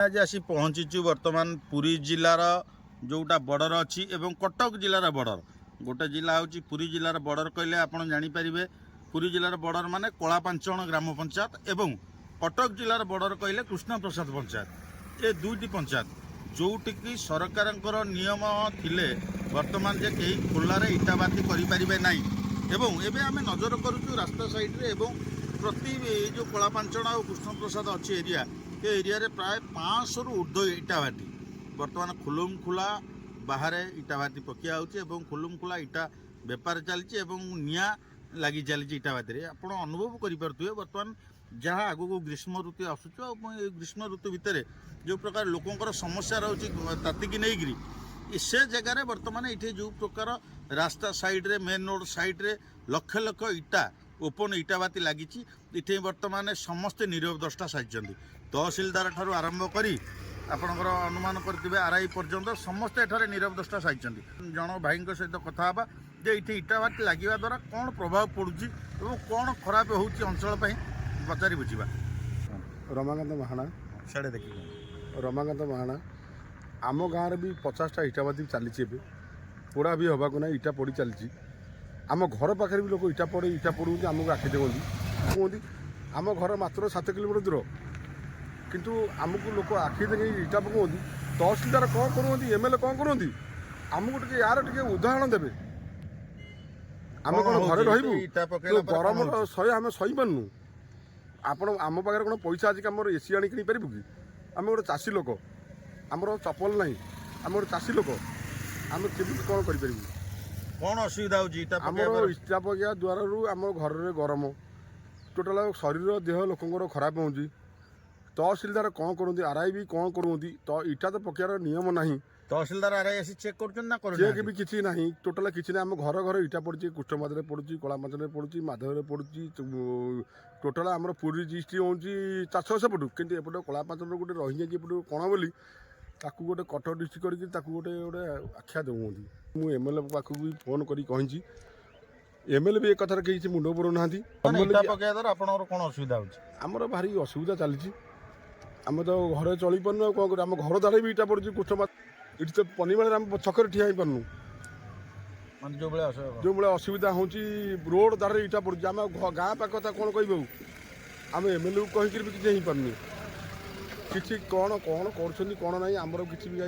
आज आसी पहुँचीचु बर्तमान पुरी जिलार जोटा बॉर्डर अच्छी एवं कटक जिलार बॉर्डर गोटे जिला हूँ पुरी जिलार बॉर्डर कहले आपड़ जानीपारे पुरी जिलार बॉर्डर माने कलापांचण ग्राम पंचायत एवं कटक जिलार बॉर्डर कहले कृष्ण प्रसाद पंचायत ए दुईटी पंचायत जोटिकी सरकार नियम थिले वर्तमान जे कहीं खोलार इटाबाती करें ना एवं एवं आम नजर करुचु रास्ता साइड रे एवं प्रति जो कलापांचण और कृष्ण प्रसाद अच्छी एरिया ये एरिया रे प्राय 500 रु ऊर्ध्व इटाभाटी बर्तमान खुलुम खुला बाहर इटाभाटी पकिया होउछि खुलुम खुला इटा बेपार चलछि निया लगी चली इटाभाटी आप अनुभव करें बर्तमान जहाँ आगू ग्रीष्म ऋतु आसूँ ग्रीष्म ऋतु भितर जो प्रकार लोकंर समस्या रोचे तातिकी नहीं से जगार बर्तमान ये जो प्रकार रास्ता साइड रे मेन रोड साइड रे लक्ष लक्ष इटा ओपन इटाबाती लगी ये बर्तमान समस्ते नीरव दृष्टा साजिंट तहसिलदार ठारू आरंभ करी आपणकर अनुमान करेंगे आरआई पर्यंत समस्ते एठारे नीरव दृष्टा साजिंट जन भाई सहित कथा जे ये इटाबाती लगे द्वारा कौन प्रभाव पड़ुची और कौन खराब होउची अंचल पचारि बुझा रमाकांत महाना साढ़े देखिए रमाकांत महाना आम गाँव भी 50टा इटाबाती चली पोड़ा भी हवा ना इटा पड़ी चली आम घर पाखे भी लोग इटा पड़ू आमको आखि देखती कहती आम घर मात्र 7 किलोमीटर दूर किंतु आमको लोग आखि देखे इटा पकाती तहसिलदार कौन करुँच एमएलए कौन करती आमको टे यार टे उदाहरण देवे आम कौन घर रही गरम सही आम सही पार्नु आपण आम पाखे कौन पैसा आज आम एसी आनी किनी पारू कि आम गोटे चाषी लोक आमर चपल ना आम गोटे चाषी लोक आम केमी कौन करें कौन असुविधा आमर इटा पकड़ा द्वारा आम घर गरम टोटाल शरीर देह लोकर खराब हो तहसिलदार कौन करती आरआई भी कौन करती तो इटा तो पकड़ नियम ना तहसिलदार आरआई आसी चेक कर चेक भी किसी ना टोटाल किसी ना आम घर घर इटा पड़ी कुष्ठमादे पड़ी कलामाचल पड़ी माधव पड़ी टोटाल आम पुरी डिस्ट्रिक्ट हूँ चाष सेपटू कि एपटे कलामाचल गोटे रही जाए कण बोली ताकू गोटे कटक डिस्ट्रिक्ट करके गोटे गोटे आख्या देती मुझे एमएलए पाखक भी फोन करी एमएलए भी एक कथार कहीं मुंड पुराऊ ना कौन असुविधा आमर भारी असुविधा चली आम तो घर चली पार्नु कौन कर घर द्वारा भी इटा पड़ी कुष्ठमा ये तो पनीमाल आम छक ठिया हो पार्नु जो भाई असुविधा हो रोड द्वारा इटा पड़ी आम गाँ पाख कथा कौन कह आम एमएलए को कहीकि भी किसी हो पार्नु किसी कौन कौन कर कौन ना आमर किसी भी